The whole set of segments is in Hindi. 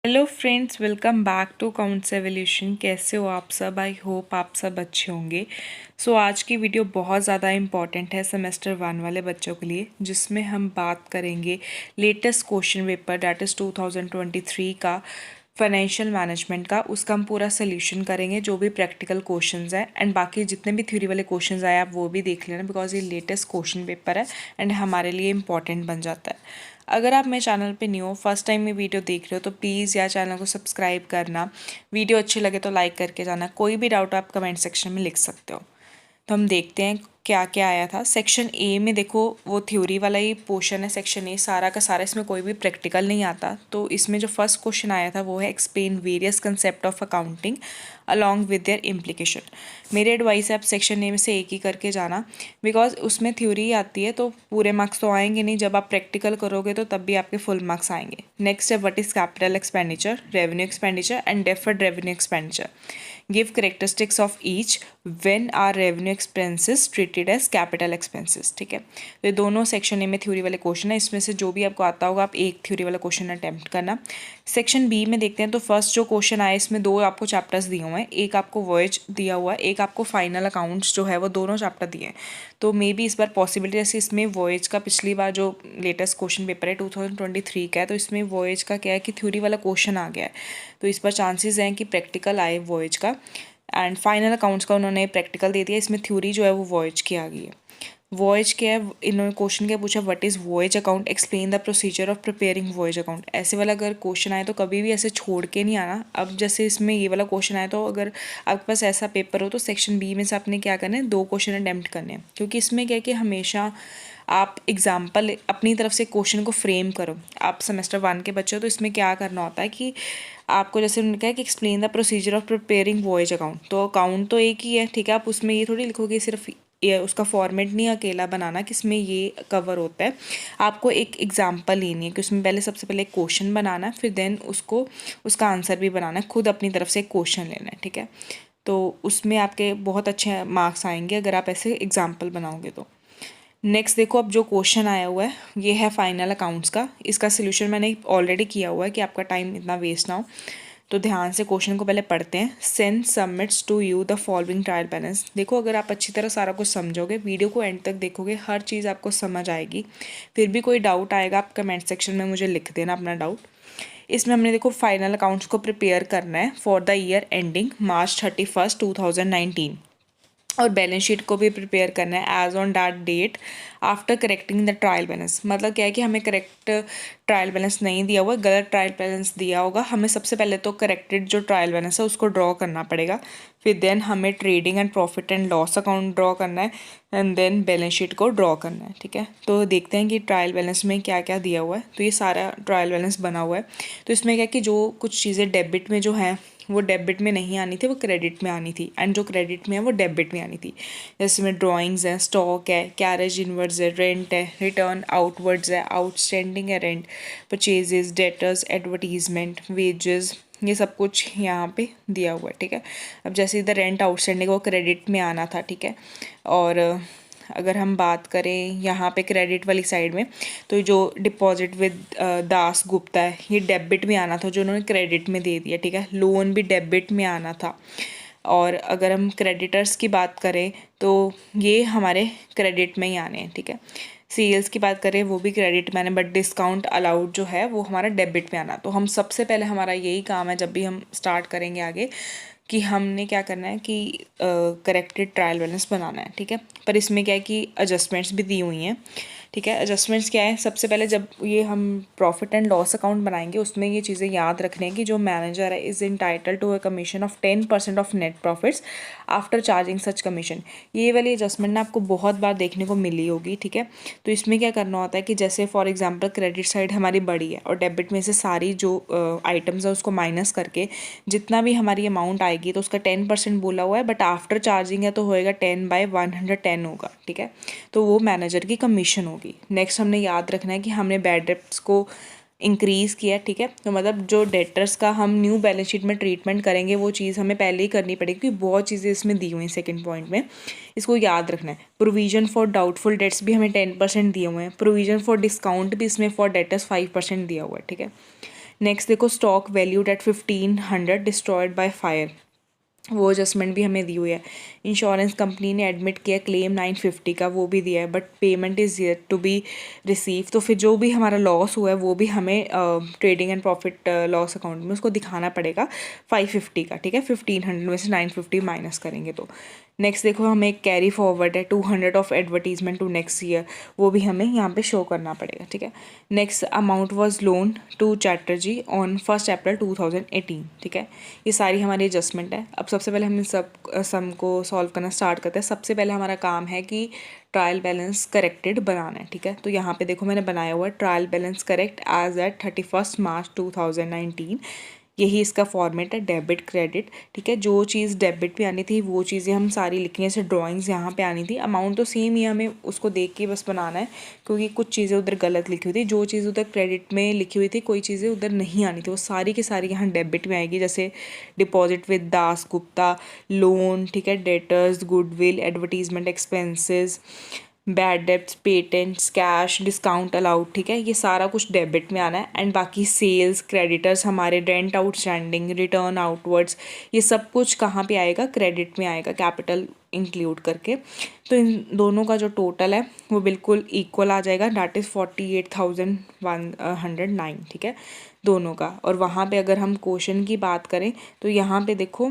Hello friends, welcome back to accounts evolution. कैसे हो आप सब? आई होप आप सब अच्छे होंगे। आज की वीडियो बहुत ज़्यादा इम्पॉर्टेंट है सेमेस्टर 1 वाले बच्चों के लिए, जिसमें हम बात करेंगे latest question paper that is 2023 का फाइनेंशियल मैनेजमेंट का। उसका हम पूरा सोल्यूशन करेंगे, जो भी प्रैक्टिकल क्वेश्चंस हैं एंड बाकी जितने भी थ्योरी वाले क्वेश्चंस आए आप वो भी देख लेना, बिकॉज ये लेटेस्ट क्वेश्चन पेपर है एंड हमारे लिए इंपॉर्टेंट बन जाता है। अगर आप मेरे चैनल पे न्यू हो, फर्स्ट टाइम ये वीडियो देख रहे हो, तो प्लीज़ यार चैनल को सब्सक्राइब करना। वीडियो अच्छी लगे तो लाइक करके जाना। कोई भी डाउट आप कमेंट सेक्शन में लिख सकते हो। तो हम देखते हैं क्या क्या आया था। सेक्शन ए में देखो, वो थ्योरी वाला ही पोर्शन है। सेक्शन ए सारा का सारा, इसमें कोई भी प्रैक्टिकल नहीं आता। तो इसमें जो फर्स्ट क्वेश्चन आया था वो है explain various concept of accounting along with their implication. मेरी एडवाइस है आप सेक्शन ए में से एक ही करके जाना, बिकॉज उसमें थ्योरी आती है तो पूरे मार्क्स तो आएंगे नहीं। जब आप प्रैक्टिकल करोगे तो तब भी आपके फुल मार्क्स आएंगे। नेक्स्ट है what is capital expenditure, revenue expenditure and deferred revenue expenditure. Give characteristics of each when are revenue expenses treated as capital expenses. ठीक है, तो ये दोनों सेक्शन ए में थ्योरी वाले क्वेश्चन है। इसमें से जो भी आपको आता होगा आप एक थ्योरी वाला क्वेश्चन अटेम्प्ट करना। सेक्शन बी में देखते हैं। तो फर्स्ट जो क्वेश्चन आया, इसमें दो आपको चैप्टर्स दिए हुए हैं। एक आपको वॉयज दिया हुआ है, एक आपको फाइनल अकाउंट्स जो है वो दोनों चैप्टर दिए हैं। तो मे बी इस बार पॉसिबिलिटी, जैसे इसमें वॉयज का पिछली बार जो लेटेस्ट क्वेश्चन पेपर है 2023 का है, तो इसमें वॉयज का क्या है कि थ्योरी वाला क्वेश्चन आ गया है। तो इस बार चांसेस हैं कि प्रैक्टिकल आए वॉयज का। एंड फाइनल अकाउंट्स का उन्होंने प्रैक्टिकल दे दिया। इसमें थ्योरी जो है वो वॉयज की आ गई है। वॉयज क्या है, इन्होंने क्वेश्चन क्या पूछा, what is voyage account, explain the procedure of preparing voyage account. ऐसे वाला अगर क्वेश्चन आए तो कभी भी ऐसे छोड़ के नहीं आना। अब जैसे इसमें ये वाला क्वेश्चन आया, तो अगर आपके पास ऐसा पेपर हो तो सेक्शन बी में से आपने क्या करना है, दो क्वेश्चन अटैम्प्ट करने हैं। क्योंकि इसमें क्या है कि हमेशा आप एग्जाम्पल अपनी तरफ से क्वेश्चन को फ्रेम करो। आप सेमेस्टर 1 के बच्चे हो, तो इसमें क्या करना होता है कि आपको, जैसे उन्होंने कहा कि explain the procedure of preparing voyage account. तो अकाउंट तो एक ही है, ठीक है। आप उसमें ये थोड़ी लिखोगे सिर्फ, ये उसका फॉर्मेट नहीं अकेला बनाना कि इसमें ये कवर होता है। आपको एक एग्जांपल लेनी है कि उसमें पहले सबसे पहले एक क्वेश्चन बनाना है, फिर देन उसको उसका आंसर भी बनाना है। खुद अपनी तरफ से एक क्वेश्चन लेना है, ठीक है। तो उसमें आपके बहुत अच्छे मार्क्स आएंगे अगर आप ऐसे एग्जाम्पल बनाओगे तो। नेक्स्ट देखो, अब जो क्वेश्चन आया हुआ है ये है फाइनल अकाउंट्स का। इसका सोल्यूशन मैंने ऑलरेडी किया हुआ है कि आपका टाइम इतना वेस्ट ना हो। तो ध्यान से क्वेश्चन को पहले पढ़ते हैं। Send submits to you the following trial balance. देखो, अगर आप अच्छी तरह सारा कुछ समझोगे, वीडियो को एंड तक देखोगे, हर चीज़ आपको समझ आएगी। फिर भी कोई डाउट आएगा आप कमेंट सेक्शन में मुझे लिख देना अपना डाउट। इसमें हमने देखो फाइनल अकाउंट्स को प्रिपेयर करना है for the year ending March 31, 2019। और बैलेंस शीट को भी प्रिपेयर करना है as on that date after correcting the trial balance. मतलब क्या है कि हमें करेक्ट ट्रायल बैलेंस नहीं दिया हुआ, गलत ट्रायल बैलेंस दिया होगा। हमें सबसे पहले तो करेक्टेड जो ट्रायल बैलेंस है उसको ड्रॉ करना पड़ेगा। फिर देन हमें trading and profit and loss account draw करना है एंड देन बैलेंस शीट को ड्रॉ करना है, ठीक है। तो देखते हैं कि ट्रायल बैलेंस में क्या क्या दिया हुआ है। तो ये सारा ट्रायल बैलेंस बना हुआ है। तो इसमें क्या है कि जो कुछ चीज़ें डेबिट में जो हैं वो डेबिट में नहीं आनी थी, वो क्रेडिट में आनी थी। एंड जो क्रेडिट में है वो डेबिट में आनी थी। जैसे में ड्राइंग्स हैं, स्टॉक है, कैरेज इनवर्ड्स है, रेंट है, रिटर्न आउटवर्ड्स है, आउटस्टैंडिंग है rent, purchases, debtors, advertisement, wages, ये सब कुछ यहाँ पे दिया हुआ है, ठीक है। अब जैसे इधर रेंट आउटस्टैंडिंग वो क्रेडिट में आना था, ठीक है। और अगर हम बात करें यहाँ पे क्रेडिट वाली साइड में, तो जो डिपॉजिट विद दास गुप्ता है ये डेबिट में आना था, जो उन्होंने क्रेडिट में दे दिया, ठीक है। लोन भी डेबिट में आना था। और अगर हम क्रेडिटर्स की बात करें तो ये हमारे क्रेडिट में ही आने हैं, ठीक है। सेल्स की बात करें वो भी क्रेडिट में आने, बट डिस्काउंट अलाउड जो है वो हमारा डेबिट में आना। तो हम सबसे पहले हमारा यही काम है जब भी हम स्टार्ट करेंगे आगे, कि हमने क्या करना है कि करेक्टेड ट्रायल बैलेंस बनाना है, ठीक है। पर इसमें क्या है कि एडजस्टमेंट्स भी दी हुई हैं, ठीक है। एडजस्टमेंट्स क्या है, सबसे पहले जब ये हम प्रॉफिट एंड लॉस अकाउंट बनाएंगे उसमें ये चीज़ें याद रखने हैं कि जो मैनेजर है is entitled to a commission of 10% of net profits after charging such commission. ये वाली एडजस्टमेंट ना आपको बहुत बार देखने को मिली होगी, ठीक है। तो इसमें क्या करना होता है कि जैसे फॉर एग्जांपल क्रेडिट साइड हमारी बड़ी है और डेबिट में से सारी जो आइटम्स है उसको माइनस करके जितना भी हमारी अमाउंट आएगी तो उसका 10% बोला हुआ है, बट आफ्टर चार्जिंग है तो होएगा 10/110 होगा, ठीक है। तो वो मैनेजर की कमीशन होगी। नेक्स्ट हमने याद रखना है कि हमने बैड डेट्स को इंक्रीज़ किया, ठीक है। तो मतलब जो डेटर्स का हम न्यू बैलेंस शीट में ट्रीटमेंट करेंगे वो चीज़ हमें पहले ही करनी पड़ेगी, क्योंकि बहुत चीज़ें इसमें दी हुई हैं सेकंड पॉइंट में, इसको याद रखना है। प्रोविजन फॉर डाउटफुल डेट्स भी हमें 10% दिए हुए हैं। प्रोविजन फॉर डिस्काउंट भी इसमें फॉर डेटर्स 5% दिया हुआ है, ठीक है। नेक्स्ट देखो stock valued at 1500 destroyed by fire, वो एडजस्टमेंट भी हमें दी हुई है। इंश्योरेंस कंपनी ने एडमिट किया क्लेम 950 का, वो भी दिया है, but payment is yet to be receive. तो फिर जो भी हमारा लॉस हुआ है वो भी हमें trading and profit loss account में उसको दिखाना पड़ेगा 550 का, ठीक है। 1500 में से 950 माइनस करेंगे तो। नेक्स्ट देखो हमें एक कैरी फॉरवर्ड है 200 of advertisement to next year, वो भी हमें यहाँ पे शो करना पड़ेगा, ठीक है। Next amount was loan to Chatterjee on 1 April 2018, ठीक है। ये सारी हमारी एडजस्टमेंट है। अब सबसे पहले हम इन सब सम को सॉल्व करना स्टार्ट करते हैं। सबसे पहले हमारा काम है कि ट्रायल बैलेंस करेक्टेड बनाना है, ठीक है। तो यहाँ पे देखो मैंने बनाया हुआ है trial balance correct as at 31 March 2019। यही इसका फॉर्मेट है, डेबिट क्रेडिट, ठीक है। जो चीज़ डेबिट पे आनी थी वो चीज़ें हम सारी लिखनी है, जैसे ड्राइंग्स यहाँ पे आनी थी। अमाउंट तो सेम ही, हमें उसको देख के बस बनाना है, क्योंकि कुछ चीज़ें उधर गलत लिखी हुई थी। जो चीज़ उधर क्रेडिट में लिखी हुई थी, कोई चीज़ें उधर नहीं आनी थी, वो सारी की सारी यहाँ डेबिट में आएगी। जैसे deposit with Das Gupta, loan, ठीक है, debtors, goodwill, advertisement expenses, bad debts, patents, cash, discount allowed, ठीक है। ये सारा कुछ डेबिट में आना है। एंड बाकी सेल्स, क्रेडिटर्स, हमारे रेंट आउटस्टैंडिंग, रिटर्न आउटवर्ड्स, ये सब कुछ कहाँ पे आएगा, क्रेडिट में आएगा, कैपिटल इंक्लूड करके। तो इन दोनों का जो टोटल है वो बिल्कुल इक्वल आ जाएगा, दैट इज़ 48,109, ठीक है, दोनों का। और वहाँ पे अगर हम क्वेश्चन की बात करें तो यहाँ पे देखो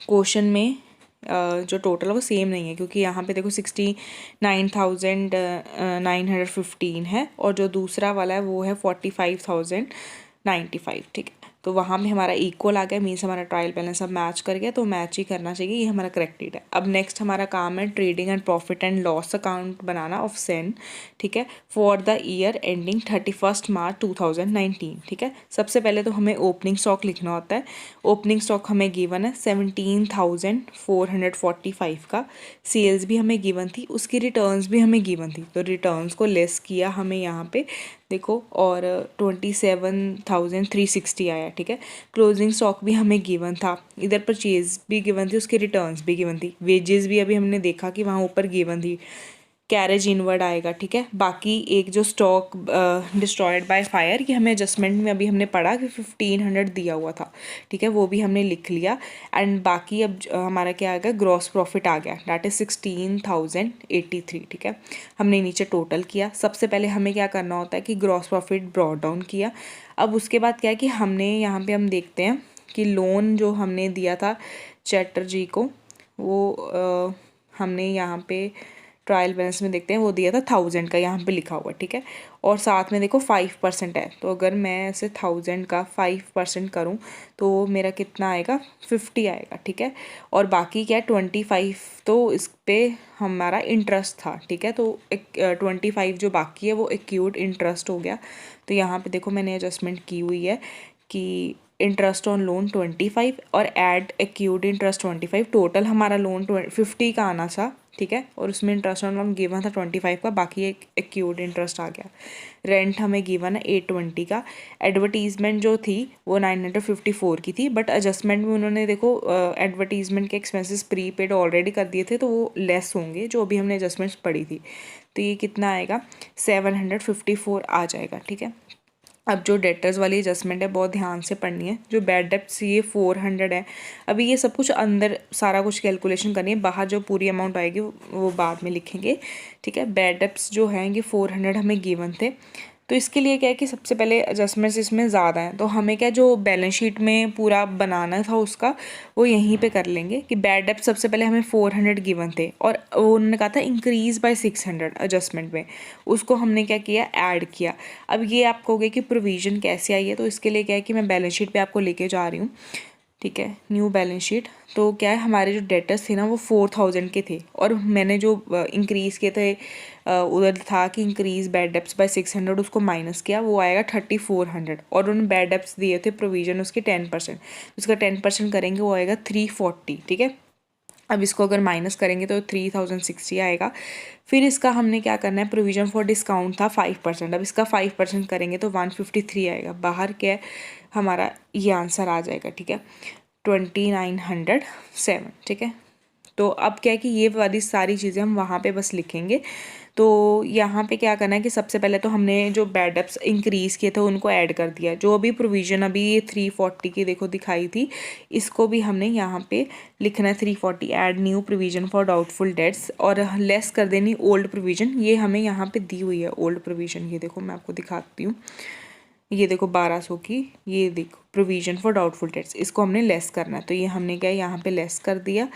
क्वेश्चन में जो टोटल है वो सेम नहीं है, क्योंकि यहाँ पे देखो 69,915 है, और जो दूसरा वाला है वो है 45,095, ठीक है। तो वहाँ में हमारा इक्वल आ गया, मीन्स हमारा ट्रायल बैलेंस अब मैच कर गया, तो मैच ही करना चाहिए, ये हमारा करेक्टेड है। अब नेक्स्ट हमारा काम है trading and profit and loss account banana of Sen, ठीक है, for the year ending 31 March 2019, ठीक है। सबसे पहले तो हमें ओपनिंग स्टॉक लिखना होता है। ओपनिंग स्टॉक हमें गिवन है 17,445 का, सेल्स भी हमें गिवन थी, उसकी रिटर्न्स भी हमें गिवन थी, तो रिटर्न्स को लेस किया हमें यहाँ पे देखो, और 27,360 आया, ठीक है। क्लोजिंग स्टॉक भी हमें गिवन था, इधर परचेज भी गिवन थी, उसकी रिटर्न्स भी गिवन थी, वेजेस भी अभी हमने देखा कि वहाँ ऊपर गिवन थी, कैरेज इनवर्ड आएगा, ठीक है। बाकी एक जो स्टॉक डिस्ट्रॉयड बाय फायर, ये हमें एडजस्टमेंट में अभी हमने पढ़ा कि 1500 दिया हुआ था, ठीक है, वो भी हमने लिख लिया। एंड बाकी अब हमारा क्या आ गया, ग्रॉस प्रॉफिट आ गया, दैट इज 16,083, ठीक है। हमने नीचे टोटल किया। सबसे पहले हमें क्या करना होता है कि ग्रॉस प्रॉफिट ब्रॉट डाउन किया। अब उसके बाद क्या है कि हमने यहाँ पे हम देखते हैं कि लोन जो हमने दिया था चैटर्जी को, वो हमने यहाँ पे ट्रायल बैलेंस में देखते हैं, वो दिया था 1000 का, यहाँ पे लिखा हुआ, ठीक है। और साथ में देखो 5% है, तो अगर मैं ऐसे 1000 का 5% करूँ तो मेरा कितना आएगा, 50 आएगा, ठीक है। और बाकी क्या है 25, तो इस पर हमारा इंटरेस्ट था, ठीक है। तो 25 जो बाकी है वो एक्यूट इंटरेस्ट हो गया। तो यहाँ पे देखो मैंने एडजस्टमेंट की हुई है कि इंटरेस्ट ऑन लोन 25 और एड एक्यूट इंटरेस्ट 25, टोटल हमारा लोन 50 का आना था, ठीक है। और उसमें इंटरेस्ट ऑन लोन गिवन था 25 का, बाकी एक एक्यूट इंटरेस्ट आ गया। रेंट हमें गिवन है 820 का। एडवर्टीजमेंट जो थी वो 954 की थी, बट एडजस्टमेंट में उन्होंने देखो एडवर्टीजमेंट के एक्सपेंसेस प्रीपेड ऑलरेडी कर दिए थे, तो वो लेस होंगे जो अभी हमने एडजस्टमेंट्स पढ़ी थी। तो ये कितना आएगा, 754 आ जाएगा, ठीक है। अब जो डेटर्स वाली एडजस्टमेंट है बहुत ध्यान से पढ़नी है। जो बैड डेब्ट्स ये 400 है। अभी ये सब कुछ अंदर सारा कुछ कैलकुलेशन करनी है, बाहर जो पूरी अमाउंट आएगी वो बाद में लिखेंगे, ठीक है। बैड डेब्ट्स जो हैं ये 400 हमें गिवन थे। तो इसके लिए क्या है कि सबसे पहले एडजस्टमेंट्स इसमें ज़्यादा हैं, तो हमें क्या जो बैलेंस शीट में पूरा बनाना था उसका वो यहीं पे कर लेंगे कि बैड डेब्ट सबसे पहले हमें 400 गिवन थे, और उन्होंने कहा था इंक्रीज़ बाय 600 एडजस्टमेंट में, उसको हमने क्या किया, ऐड किया। अब ये आप कहोगे कि प्रोविज़न कैसे आई है, तो इसके लिए क्या है कि मैं बैलेंस शीट पर आपको लेके जा रही हूँ, ठीक है, न्यू बैलेंस शीट। तो क्या है हमारे जो डेटर्स थे ना वो 4000 के थे, और मैंने जो इंक्रीज़ किए थे उधर था कि इंक्रीज़ बैड डेब्ट्स बाय 600, उसको माइनस किया, वो आएगा 3400। और उन्होंने बैड डेब्ट्स दिए थे प्रोविज़न उसके 10%, उसका 10% करेंगे वो आएगा 340, ठीक है। अब इसको अगर माइनस करेंगे तो 3060 आएगा। फिर इसका हमने क्या करना है, प्रोविज़न फॉर डिस्काउंट था 5%, अब इसका 5% करेंगे तो 153 आएगा। बाहर क्या है हमारा ये आंसर आ जाएगा, ठीक है, 2907, ठीक है। तो अब क्या है कि ये वाली सारी चीज़ें हम वहाँ पे बस लिखेंगे। तो यहाँ पे क्या करना है कि सबसे पहले तो हमने जो बैड डेब्ट्स इंक्रीज़ किए थे उनको ऐड कर दिया। जो अभी प्रोविज़न अभी ये 340 की देखो दिखाई थी, इसको भी हमने यहाँ पे लिखना है 340 add new provision for doubtful debts, और लेस कर देनी ओल्ड प्रोविज़न। ये हमें यहाँ पे दी हुई है ओल्ड प्रोविज़न, ये देखो मैं आपको दिखाती हूँ। ये देखो 1200 की, ये देखो प्रोविज़न फॉर डाउटफुल डेट्स, इसको हमने लेस करना है। तो ये हमने क्या यहाँ पे लेस कर दिया।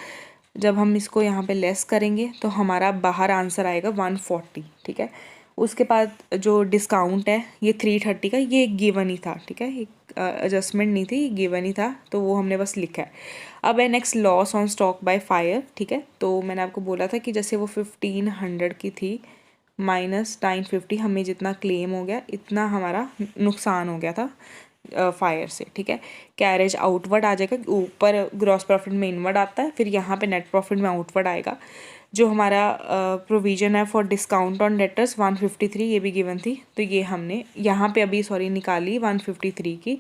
जब हम इसको यहाँ पे लेस करेंगे तो हमारा बाहर आंसर आएगा 140, ठीक है। उसके बाद जो डिस्काउंट है ये 330 का, ये गिवन ही था, ठीक है, एक एडजस्टमेंट नहीं थी, गिवन ही था, तो वो हमने बस लिखा है। अब है next loss on stock by fire, ठीक है। तो मैंने आपको बोला था कि जैसे वो 1500 की थी -950, हमें जितना क्लेम हो गया इतना हमारा नुकसान हो गया था फायर से, ठीक है। कैरेज आउटवर्ड आ जाएगा, ऊपर ग्रॉस प्रॉफिट में इनवर्ड आता है, फिर यहाँ पे नेट प्रॉफिट में आउटवर्ड आएगा। जो हमारा प्रोविज़न है फॉर डिस्काउंट ऑन डेटर्स 153, ये भी गिवन थी, तो ये हमने यहाँ पे अभी सॉरी निकाली 153 की।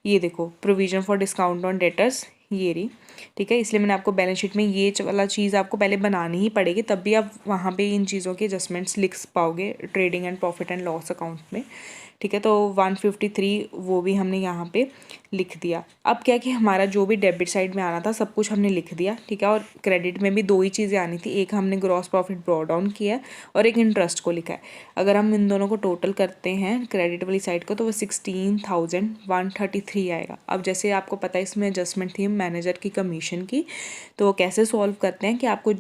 ये देखो provision for discount on debtors ये रही, ठीक है। इसलिए मैंने आपको बैलेंस शीट में ये वाला चीज़ आपको पहले बनानी ही पड़ेगी, तब भी आप वहाँ पे इन चीज़ों के एडजस्टमेंट्स लिख पाओगे trading and profit and loss account में, ठीक है। तो 153 वो भी हमने यहाँ पे लिख दिया। अब क्या कि हमारा जो भी डेबिट साइड में आना था सब कुछ हमने लिख दिया, ठीक है। और क्रेडिट में भी दो ही चीज़ें आनी थी, एक हमने ग्रॉस प्रॉफिट ब्रॉ डाउन किया है और एक इंटरेस्ट को लिखा है। अगर हम इन दोनों को टोटल करते हैं क्रेडिट वाली साइड को तो वो 16,133 आएगा। अब जैसे आपको पता है इसमें एडजस्टमेंट थी मैनेजर की कमीशन की, तो कैसे सॉल्व करते हैं कि आपको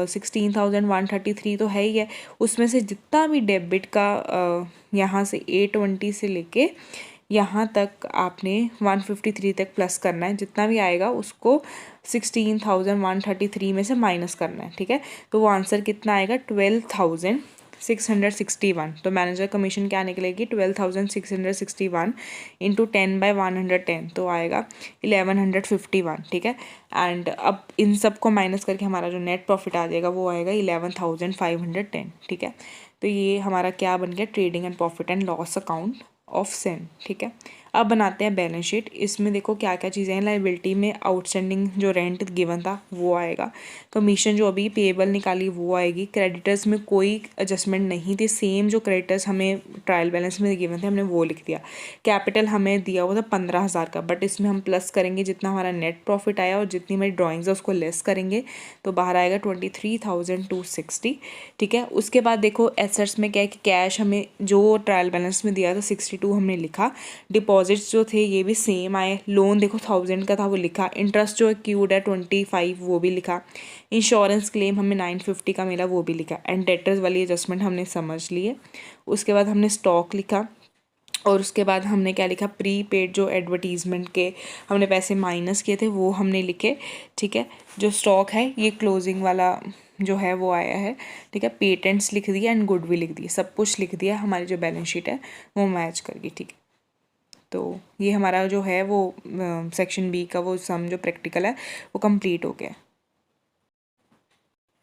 16,133 तो है ही है, उसमें से जितना भी डेबिट का यहाँ से 820 से लेके यहाँ तक आपने 153 तक प्लस करना है, जितना भी आएगा उसको 16,133 में से माइनस करना है, ठीक है। तो वो आंसर कितना आएगा 12,661। तो मैनेजर कमीशन क्या निकलेगी 12,661 इंटू 10/110, तो आएगा 1151, ठीक है। एंड अब इन सब को माइनस करके हमारा जो नेट प्रॉफिट आ जाएगा वो आएगा 11,510, ठीक है। तो ये हमारा क्या बन गया trading and profit and loss account of Sen, ठीक है। अब बनाते हैं बैलेंस शीट। इसमें देखो क्या क्या चीज़ें हैं। लाइबिलिटी में आउटस्टैंडिंग जो रेंट गिवन था वो आएगा, कमीशन जो अभी पेएबल निकाली वो आएगी, क्रेडिटर्स में कोई एडजस्टमेंट नहीं थी, सेम जो क्रेडिटर्स हमें ट्रायल बैलेंस में गिवन थे हमने वो लिख दिया। कैपिटल हमें दिया हुआ था 15,000 का, बट इसमें हम प्लस करेंगे जितना हमारा नेट प्रॉफिट आया और जितनी हमारी ड्राइंग्स है उसको लेस करेंगे तो बाहर आएगा 23,260, ठीक है। उसके बाद देखो एसेट्स में क्या है कि कैश हमें जो ट्रायल बैलेंस में दिया था 62 हमने लिखा, डिपॉजिट्स जो थे ये भी सेम आए, लोन देखो 1000 का था वो लिखा, इंटरेस्ट जो एक्यूड है 25 वो भी लिखा, इंश्योरेंस क्लेम हमें 950 का मिला वो भी लिखा, एंड डेटर्स वाली एडजस्टमेंट हमने समझ लिए। उसके बाद हमने स्टॉक लिखा और उसके बाद हमने क्या लिखा प्री पेड जो एडवर्टीज़मेंट के हमने पैसे माइनस किए थे वो हमने लिखे, ठीक है। जो स्टॉक है ये क्लोजिंग वाला जो है वो आया है, ठीक है। पेटेंट्स लिख दिया एंड गुडविल लिख दी, सब कुछ लिख दिया, हमारी जो बैलेंस शीट है वो मैच करगी, ठीक है। तो ये हमारा जो है वो सेक्शन बी का वो सम जो प्रैक्टिकल है वो कंप्लीट हो गया।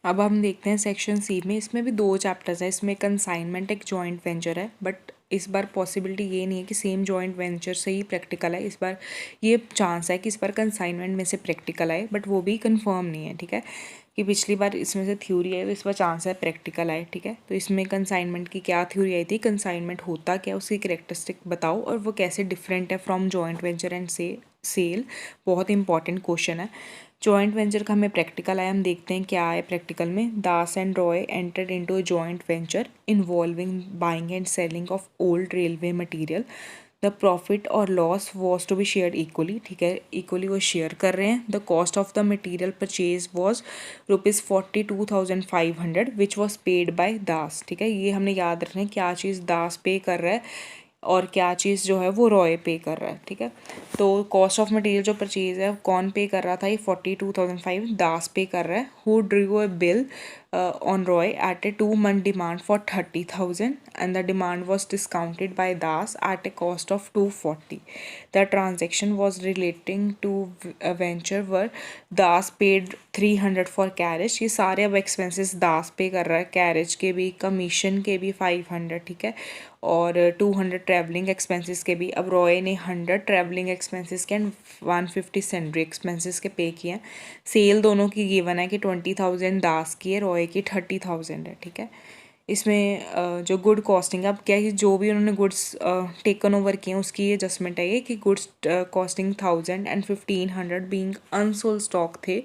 अब हम देखते हैं सेक्शन सी में। इसमें भी दो चैप्टर्स है, इसमें कंसाइनमेंट एक जॉइंट वेंचर है, बट इस बार पॉसिबिलिटी ये नहीं है कि सेम जॉइंट वेंचर से ही प्रैक्टिकल है। इस बार ये चांस है कि इस बार कंसाइनमेंट में से प्रैक्टिकल आए, बट वो भी कंफर्म नहीं है, ठीक है। कि पिछली बार इसमें से थ्योरी आई तो इस बार चांस है प्रैक्टिकल आए, ठीक है। तो इसमें कंसाइनमेंट की क्या थ्योरी आई थी, कंसाइनमेंट होता क्या, उसकी कैरेक्टरिस्टिक बताओ और वो कैसे डिफरेंट है from joint venture and sale. बहुत इंपॉर्टेंट क्वेश्चन है। जॉइंट वेंचर का हमें प्रैक्टिकल आया, हम देखते हैं क्या है प्रैक्टिकल में। Das and Roy entered into a joint venture involving buying and selling of old railway material. The profit और loss was to be share equally, ठीक है, इक्वली वो शेयर कर रहे हैं। The cost of the material purchase was ₹42,500 which was paid by Das, ठीक है। ये हमने याद रखना है क्या चीज़ दास पे कर रहा है और क्या चीज़ जो है वो रॉय पे कर रहा है, ठीक है। तो कॉस्ट ऑफ मटेरियल जो परचेज है कौन पे कर रहा था, ये 42,500 दास पे कर रहा है। Who Drew a bill on Roy at a 2-month demand for 30,000 and the demand was discounted by Das at a cost of 240. The transaction was relating to a venture where Das paid 300 for carriage. ये सारे अब एक्सपेंसेस दास पे कर रहा है, कैरेज के भी, कमीशन के भी 500, ठीक है, और 200 ट्रैवलिंग एक्सपेंसेस के भी। अब रॉय ने 100 ट्रैवलिंग एक्सपेंसेस के एंड 150 सैलरी एक्सपेंसेस के पे किए हैं। सेल दोनों की गिवन है कि 20,000 दास की है, रॉय की 30,000 है, ठीक है। इसमें जो गुड कॉस्टिंग, अब क्या है जो भी उन्होंने गुड्स टेकन ओवर किए हैं उसकी ये एडजस्टमेंट है ये कि goods costing 1000 and 1500 being unsold stock थे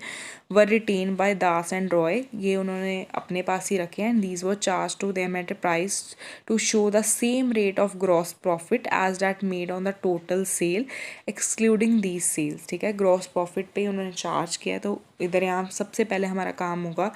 were retain by Das and Roy, ये उन्होंने अपने पास ही रखे हैं। These were charge to them at a price to show the same rate of gross profit as that made on the total sale excluding these sales. ठीक है, ग्रॉस प्रॉफिट पे उन्होंने चार्ज किया। तो इधर यहाँ सबसे पहले हमारा काम होगा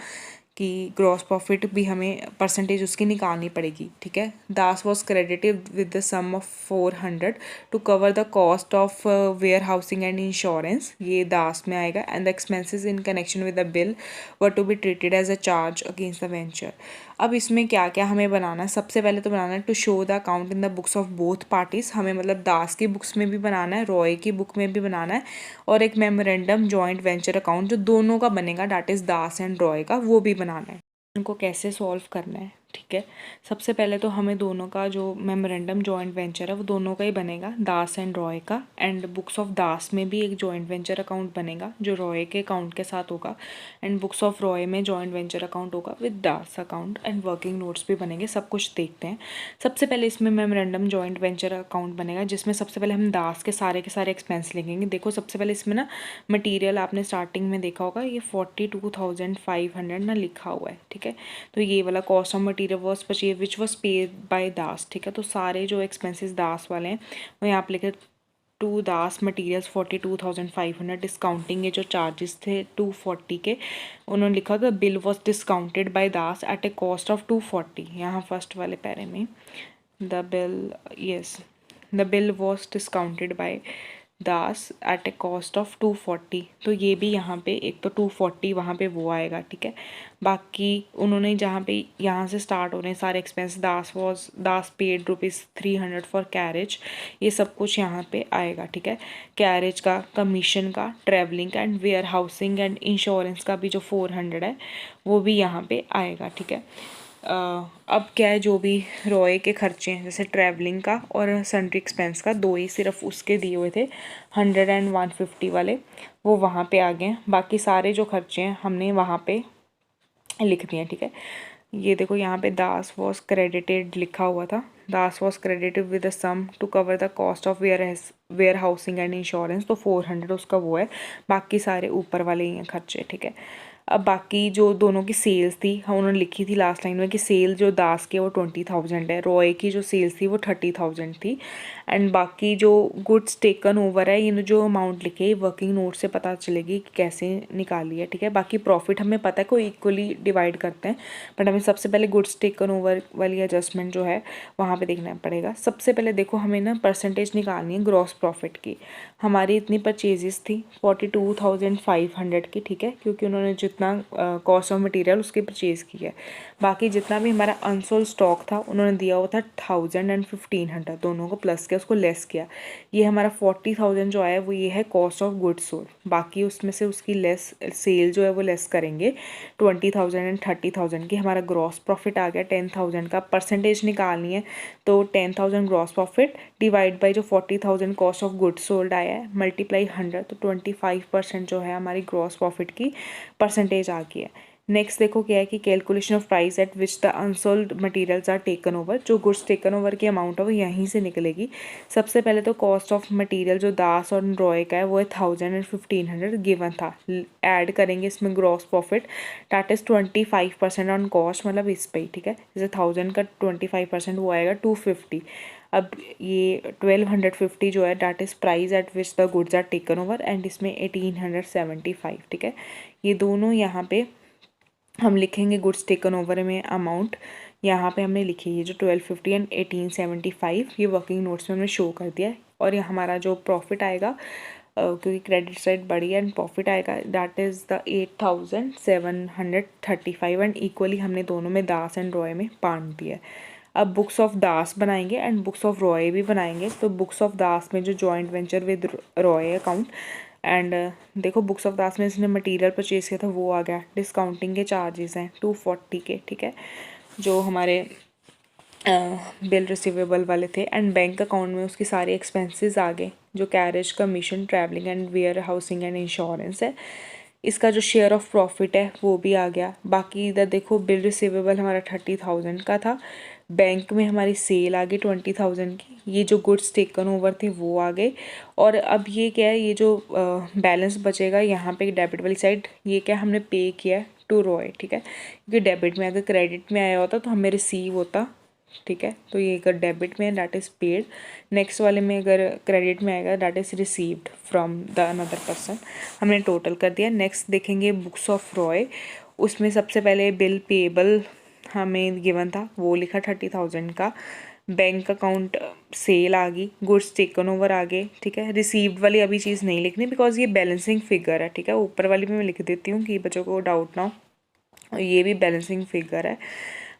कि ग्रॉस प्रॉफिट भी हमें परसेंटेज उसकी निकालनी पड़ेगी। ठीक है, Das was credited with the sum of 400 to cover the cost of warehousing and insurance, ये दास में आएगा। And the expenses in connection with the bill were to be treated as a charge against the venture. अब इसमें क्या क्या हमें बनाना है, सबसे पहले तो बनाना है to show the account in the books of both parties, हमें मतलब दास की बुक्स में भी बनाना है, रॉय की बुक में भी बनाना है, और एक मेमोरेंडम जॉइंट वेंचर अकाउंट जो दोनों का बनेगा that is Das and Roy का, वो भी बनाना है। उनको कैसे सॉल्व करना है, ठीक है, सबसे पहले तो हमें दोनों का जो मेमोरेंडम जॉइंट वेंचर है वो दोनों का ही बनेगा, दास एंड रॉय का। एंड बुक्स ऑफ दास में भी एक जॉइंट वेंचर अकाउंट बनेगा जो रॉय के अकाउंट के साथ होगा, एंड बुक्स ऑफ रॉय में जॉइंट वेंचर अकाउंट होगा with Das account, and working notes भी बनेंगे। सब कुछ देखते हैं। सबसे पहले इसमें मेमोरेंडम जॉइंट वेंचर अकाउंट बनेगा जिसमें सबसे पहले हम दास के सारे एक्सपेंस लिखेंगे। देखो सबसे पहले इसमें ना मटीरियल आपने स्टार्टिंग में देखा होगा, ये 42,500 ना लिखा हुआ है। ठीक है, तो ये वाला cost of material was purchase which was paid by Das. ठीक है, तो सारे जो एक्सपेंसेस दास वाले हैं वो यहाँ पे लिखे टू दास मटीरियल्स 42,500 डिस्काउंटिंग, ये जो चार्जेस थे 240 के, उन्होंने लिखा था bill was discounted by Das at a cost of 240। यहाँ फर्स्ट वाले पैरे में the bill, yes, the bill was discounted by Das at a cost of 240, तो ये भी यहाँ पे एक तो 240 वहाँ पे वो आएगा। ठीक है, बाकी उन्होंने जहाँ पे यहाँ से स्टार्ट हो रहे हैं सारे expense, Das paid ₹300 for carriage, ये सब कुछ यहाँ पे आएगा। ठीक है, कैरेज का, कमीशन का, ट्रैवलिंग का and warehousing and insurance का भी जो 400 है वो भी यहाँ पे आएगा। ठीक है, अब क्या है, जो भी रॉय के खर्चे हैं जैसे ट्रैवलिंग का और सन्ड्री एक्सपेंस का, दो ही सिर्फ उसके दिए हुए थे 100 and 150 वाले, वो वहाँ पे आ गए हैं। बाकी सारे जो खर्चे हैं हमने वहाँ पे लिख दिए हैं। ठीक है, ये देखो यहाँ पे दास वॉज क्रेडिटेड लिखा हुआ था, Das was credited with the sum to cover the cost of warehousing and insurance, तो 400 उसका वो है, बाकी सारे ऊपर वाले ही हैं खर्चे। ठीक है, अब बाकी जो दोनों की सेल्स थी हम उन्होंने लिखी थी लास्ट लाइन में कि सेल जो दास के वो 20,000 है, रॉय की जो सेल्स थी वो 30,000 थी, एंड बाकी जो गुड्स टेकन ओवर है ये जो अमाउंट लिखे वर्किंग नोट से पता चलेगी कि कैसे निकाली है। ठीक है, बाकी प्रॉफिट हमें पता है कोई इक्वली डिवाइड करते हैं, बट हमें सबसे पहले गुड्स टेकन ओवर वाली एडजस्टमेंट जो है वहाँ पे देखना पड़ेगा। सबसे पहले देखो हमें ना परसेंटेज निकालनी है ग्रॉस प्रॉफिट की। हमारी इतनी परचेजेस थी 42,500 की। ठीक है, क्योंकि उन्होंने जितना कॉस्ट ऑफ मटेरियल उसके परचेज की है, बाकी जितना भी हमारा अनसोल्ड स्टॉक था उन्होंने दिया हुआ था 1000 and 1500, दोनों को प्लस किया, उसको लेस किया। ये हमारा 40,000 जो आया वो ये है कॉस्ट ऑफ गुड्स सोल्ड, बाकी उसमें से उसकी लेस सेल जो है वो लेस करेंगे 20,000 and 30,000 की, हमारा ग्रॉस प्रॉफिट आ गया 10,000 का। परसेंटेज निकालनी है तो 10,000 ग्रॉस प्रॉफिट डिवाइड बाई जो 40,000 कॉस्ट ऑफ गुड्स सोल्ड आया है मल्टीप्लाई 100, तो 25% जो है हमारी ग्रॉस प्रॉफिट की परसेंटेज आ गई है। नेक्स्ट देखो क्या है कि calculation of price at which the unsold materials are taken over, जो गुड्स टेकन ओवर की अमाउंट है वो यहीं से निकलेगी। सबसे पहले तो कॉस्ट ऑफ मटेरियल जो दास और रॉय का है वो है 1000 and 1500 गिवन था, ऐड करेंगे इसमें gross profit that is 25% on cost, मतलब इस पे ही। ठीक है, जैसे 1000 का 25% वो आएगा 250। अब ये 1250 जो है that is price at which the goods are taken over, and इसमें 1875। ठीक है, ये दोनों यहाँ पे हम लिखेंगे गुड्स टेकन ओवर में अमाउंट, यहाँ पे हमने लिखी है जो 1250 एंड 1875, ये वर्किंग नोट्स में हमने शो कर दिया है। और ये हमारा जो प्रॉफिट आएगा क्योंकि क्रेडिट साइड बढ़ी है, एंड प्रॉफिट आएगा that is the 8,735, and equally हमने दोनों में दास एंड रॉय में बांट दिया है। अब बुक्स ऑफ दास बनाएंगे एंड बुक्स ऑफ रॉय भी बनाएंगे। तो बुक्स ऑफ दास में जो joint venture with Roy account, and देखो बुक्स ऑफ दास में इसने मटेरियल परचेज किया था वो आ गया, डिस्काउंटिंग के चार्जेस हैं 240 के। ठीक है, जो हमारे बिल रिसीवेबल वाले थे, एंड बैंक अकाउंट में उसकी सारे एक्सपेंसेस आ गए जो carriage, commission, travelling and warehousing and insurance है। इसका जो शेयर ऑफ प्रॉफिट है वो भी आ गया। बाकी इधर देखो बिल रिसीवेबल हमारा 30,000 का था, बैंक में हमारी सेल आ गई 20,000 की, ये जो गुड्स टेकन ओवर थे वो आ गए। और अब ये क्या है, ये जो बैलेंस बचेगा यहाँ पे डेबिट वाली साइड, ये क्या हमने पे किया है टू रॉय, ठीक है, क्योंकि डेबिट में अगर क्रेडिट में आया होता तो हमें रिसीव होता, ठीक है। तो ये अगर डेबिट में दैट इज़ पेड, नेक्स्ट वाले में अगर क्रेडिट में आएगा that is received from the another person. हमने टोटल कर दिया। नेक्स्ट देखेंगे बुक्स ऑफ रॉय, उसमें सबसे पहले बिल पेबल हमें गिवन था, वो लिखा 30,000 का। बैंक अकाउंट सेल आ गई, गुड्स टेकन ओवर आ गए, ठीक है। रिसीव्ड वाली अभी चीज़ नहीं लिखनी बिकॉज ये बैलेंसिंग फिगर है, ठीक है। ऊपर वाली भी मैं लिख देती हूँ कि बच्चों को डाउट ना हो, ये भी बैलेंसिंग फिगर है।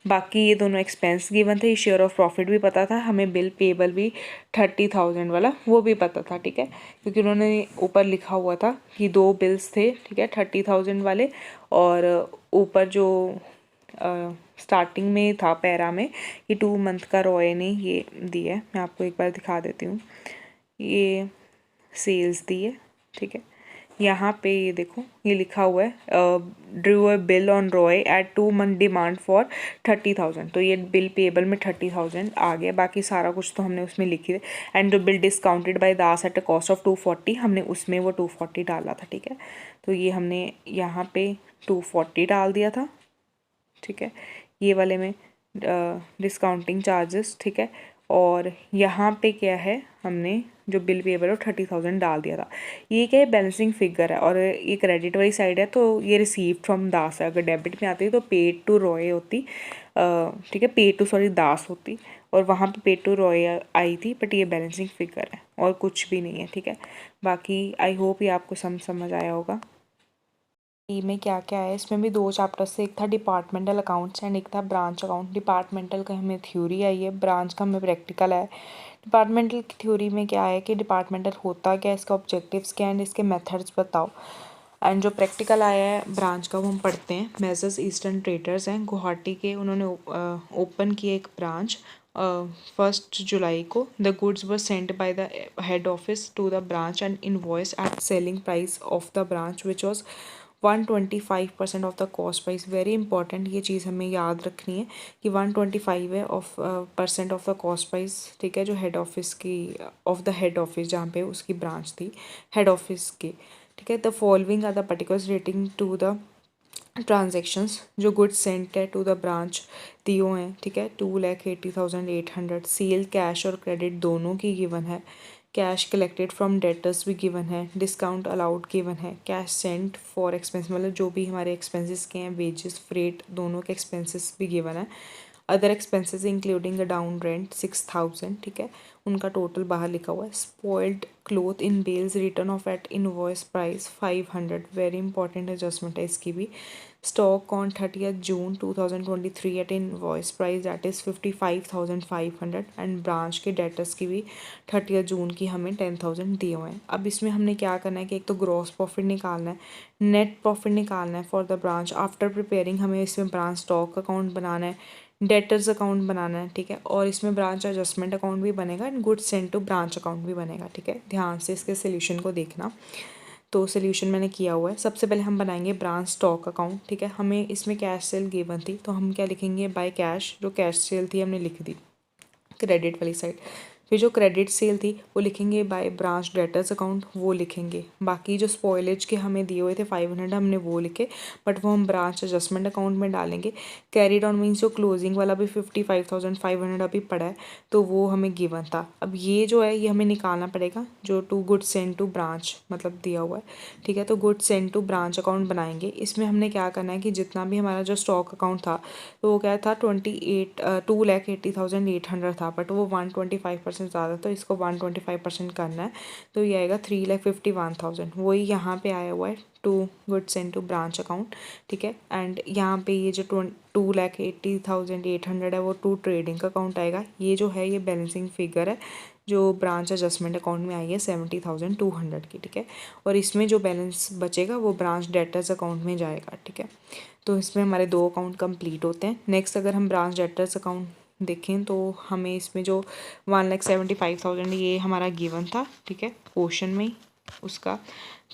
बाकी ये दोनों एक्सपेंस गिवन थे, शेयर ऑफ प्रॉफिट भी पता था हमें, बिल पेबल भी 30,000 वाला वो भी पता था, ठीक है, क्योंकि उन्होंने ऊपर लिखा हुआ था कि दो बिल्स थे, ठीक है, 30,000 वाले। और ऊपर जो स्टार्टिंग में था पैरा में कि 2 मंथ का रॉय ने ये दी है, मैं आपको एक बार दिखा देती हूँ, ये सेल्स दी है, ठीक है। यहाँ पे ये देखो ये लिखा हुआ है drew a bill on Roy at 2 month demand for 30,000, तो ये बिल पेबल में 30,000 आ गया। बाकी सारा कुछ तो हमने उसमें लिखी है। एंड जो bill discounted by Das at a cost of 240, हमने उसमें वो 240 डाला था, ठीक है। तो ये हमने यहाँ पे 240 डाल दिया था, ठीक है, ये वाले में डिस्काउंटिंग चार्जेस, ठीक है। और यहाँ पे क्या है, हमने जो बिल पेबल है 30,000 डाल दिया था। ये क्या है, बैलेंसिंग फिगर है। और ये क्रेडिट वाली साइड है तो ये रिसीव फ्रॉम दास है, अगर डेबिट में आती तो पेड टू रॉय होती, ठीक है, पेड टू सॉरी दास होती, और वहाँ पे पेड टू रॉय आई थी, बट ये बैलेंसिंग फिगर है और कुछ भी नहीं है, ठीक है। बाकी आई होप ये आपको समझ आया होगा। में क्या क्या है, इसमें भी 2 चैप्टर्स से, एक था डिपार्टमेंटल अकाउंट्स एंड एक था ब्रांच अकाउंट। डिपार्टमेंटल का हमें थ्योरी आई है, ब्रांच का हमें प्रैक्टिकल है। डिपार्टमेंटल की थ्योरी में क्या है कि डिपार्टमेंटल होता क्या है, इसका ऑब्जेक्टिव्स क्या है, इसके मेथड्स बताओ। एंड जो प्रैक्टिकल आया है ब्रांच का वो हम पढ़ते हैं। मेजर्स ईस्टर्न ट्रेडर्स हैं गुवाहाटी के, उन्होंने ओपन किया एक ब्रांच 1 जुलाई को। The goods were sent by the head office to the branch and invoice at selling price of the branch which was 125% of the cost price. Very important ये चीज़ हमें याद रखनी है कि 125 है of % of the cost price, ठीक है, जो हेड ऑफिस की ऑफ द हेड ऑफिस जहाँ पे उसकी ब्रांच थी हेड ऑफिस की, ठीक है। The following are the particulars relating to the transactions, जो गुड्स सेंट है टू द ब्रांच दियो हैं, ठीक है, 2,80,800। सेल कैश और क्रेडिट दोनों की गिवन है। कैश कलेक्टेड फ्रॉम डेटर्स भी गिवन है। डिस्काउंट अलाउड गिवन है। कैश सेंट फॉर एक्सपेंस, मतलब जो भी हमारे एक्सपेंसेस के हैं, वेजेस फ्रेट दोनों के एक्सपेंसेस भी गिवन है। Other expenses including a down rent 6,000, ठीक है, उनका टोटल बाहर लिखा हुआ है। Spoiled cloth in bales return off at invoice price 500, very important adjustment है इसकी भी। Stock on 30th June 2023 at invoice price that is 55,500। And branch के डेटर्स की भी 30th जून की हमें 10,000 दिए हुए हैं। अब इसमें हमने क्या करना है कि एक तो ग्रॉस प्रॉफिट निकालना है, नेट प्रॉफिट निकालना है for the branch. After preparing हमें इसमें ब्रांच स्टॉक अकाउंट बनाना है, डेटर्स अकाउंट बनाना है, ठीक है, और इसमें ब्रांच एडजस्टमेंट अकाउंट भी बनेगा and goods sent to branch account भी बनेगा, ठीक है। ध्यान से इसके सोल्यूशन को देखना। तो सोल्यूशन मैंने किया हुआ है। सबसे पहले हम बनाएंगे ब्रांच स्टॉक अकाउंट, ठीक है। हमें इसमें कैश सेल गिवन थी तो हम क्या लिखेंगे, बाय कैश, जो कैश सेल थी हमने लिख दी क्रेडिट वाली साइड। फिर जो क्रेडिट सेल थी वो लिखेंगे बाय ब्रांच डेटर्स अकाउंट, वो लिखेंगे। बाकी जो स्पॉइलेज के हमें दिए हुए थे 500 हमने वो लिखे, बट वो हम ब्रांच एडजस्टमेंट अकाउंट में डालेंगे। कैरीड ऑन मीन्स जो क्लोजिंग वाला भी 55,500 अभी पड़ा है तो वो हमें गिवन था। अब ये जो है ये हमें निकालना पड़ेगा, जो to goods sent to branch मतलब दिया हुआ है, ठीक है। तो goods sent to branch account बनाएंगे। इसमें हमने क्या करना है कि जितना भी हमारा जो स्टॉक अकाउंट था तो वो क्या था 2,80,800 था, बट वो 125% ज़्यादा, तो इसको 125% करना है, तो ये आएगा 3,51,000। वही यहाँ पे आया हुआ है to goods sent to branch account, ठीक है। एंड यहाँ पे ये जो 2,80,800 है वो टू ट्रेडिंग का अकाउंट आएगा। ये जो है ये बैलेंसिंग फिगर है जो ब्रांच एडजस्टमेंट अकाउंट में आई है 70,200 की, ठीक है। और इसमें जो बैलेंस बचेगा वो ब्रांच डेटर्स अकाउंट में जाएगा, ठीक है। तो इसमें हमारे 2 अकाउंट कंप्लीट होते हैं। नेक्स्ट अगर हम ब्रांच डेटर्स अकाउंट देखें तो हमें इसमें जो 1,75,000 ये हमारा गिवन था, ठीक है, क्वेश्चन में। उसका,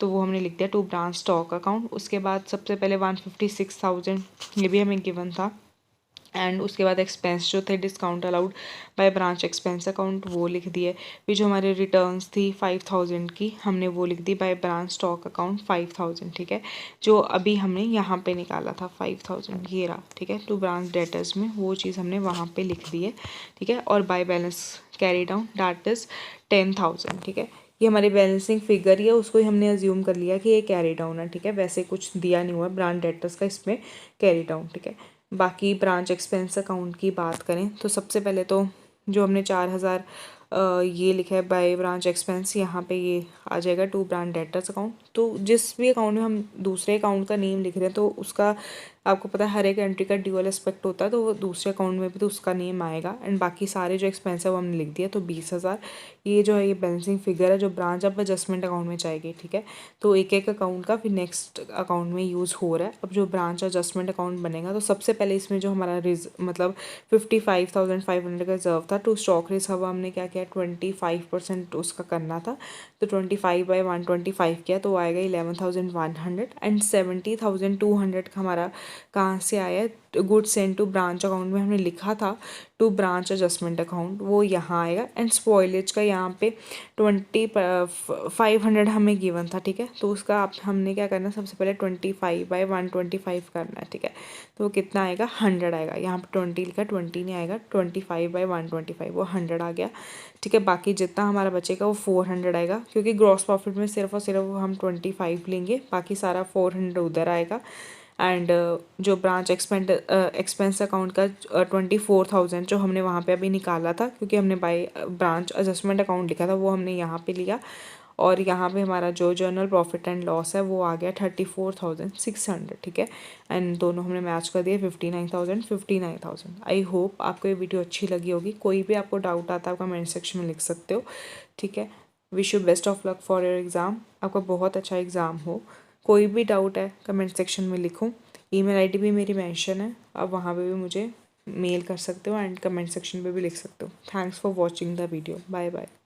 तो वो हमने लिख दिया टू ब्रांच स्टॉक अकाउंट। उसके बाद सबसे पहले 156,000 ये भी हमें गिवन था। एंड उसके बाद एक्सपेंस जो थे discount allowed by branch expense account वो लिख दिए। फिर जो हमारे रिटर्न्स थी 5,000 की हमने वो लिख दी बाय ब्रांच स्टॉक अकाउंट 5,000, ठीक है, जो अभी हमने यहाँ पे निकाला था 5,000 ये रहा, ठीक है, टू ब्रांच डेटर्स में वो चीज़ हमने वहाँ पे लिख दी है, ठीक है। और by balance carry down that is 10,000, ठीक है। ये हमारी बैलेंसिंग फिगर ही है, उसको ही हमने अज्यूम कर लिया कि ये कैरी डाउन है, ठीक है, वैसे कुछ दिया नहीं हुआ ब्रांच डेटर्स का इसमें कैरी डाउन, ठीक है। बाकी ब्रांच एक्सपेंस अकाउंट की बात करें तो सबसे पहले तो जो हमने 4,000 ये लिखा है बाय ब्रांच एक्सपेंस, यहाँ पे ये आ जाएगा टू ब्रांच डेटर्स अकाउंट। तो जिस भी अकाउंट में हम दूसरे अकाउंट का नेम लिख रहे हैं तो उसका आपको पता है हर एक एंट्री का ड्यूअल एस्पेक्ट होता है, तो वो दूसरे अकाउंट में भी तो उसका नेम आएगा। एंड बाकी सारे जो एक्सपेंस है वो हमने लिख दिया, तो 20,000 ये जो है ये बैलेंसिंग फिगर है जो ब्रांच अब एडजस्टमेंट अकाउंट में जाएगी, ठीक है। तो एक एक अकाउंट का फिर नेक्स्ट अकाउंट में यूज़ हो रहा है। अब जो ब्रांच एडजस्टमेंट अकाउंट बनेगा तो सबसे पहले इसमें जो हमारा मतलब 55,500 का रिजर्व था टू स्टॉक रिजर्व, हमने क्या किया 25% उसका करना था, तो 25/125 किया तो आएगा 11,100। एंड 70,200 का हमारा कहाँ से आया है goods send to branch account में हमने लिखा था टू ब्रांच एडजस्टमेंट अकाउंट, वो यहाँ आएगा। एंड स्पॉइलेज का यहाँ पे 500 हमें गिवन था, ठीक है, तो उसका आप हमने क्या करना है सबसे पहले 25/125 करना है, ठीक है, तो कितना आएगा 100 आएगा। यहाँ पे 20 लिखा 20 नहीं आएगा, 25/125 वो 100 आ गया, ठीक है। बाकी जितना हमारा बचेगा वो 400 आएगा, क्योंकि ग्रॉस प्रॉफिट में सिर्फ और सिर्फ हम 25 लेंगे, बाकी सारा 400 उधर आएगा। एंड जो ब्रांच एक्सपेंस अकाउंट का 24,000 जो हमने वहाँ पे अभी निकाला था, क्योंकि हमने बाय ब्रांच एडजस्टमेंट अकाउंट लिखा था वो हमने यहाँ पे लिया। और यहाँ पे हमारा जो जर्नल प्रॉफिट एंड लॉस है वो आ गया 34,600, ठीक है। एंड दोनों हमने मैच कर दिए 59,000। आई होप आपको ये वीडियो अच्छी लगी होगी। कोई भी आपको डाउट आता है आप कमेंट सेक्शन में लिख सकते हो, ठीक है। Wish you best of luck for your exam, आपका बहुत अच्छा एग्ज़ाम हो। कोई भी डाउट है कमेंट सेक्शन में लिखूँ, ईमेल आईडी भी मेरी मेंशन है, आप वहाँ पे भी मुझे मेल कर सकते हो एंड कमेंट सेक्शन पे भी लिख सकते हो। Thanks for watching the video, bye bye.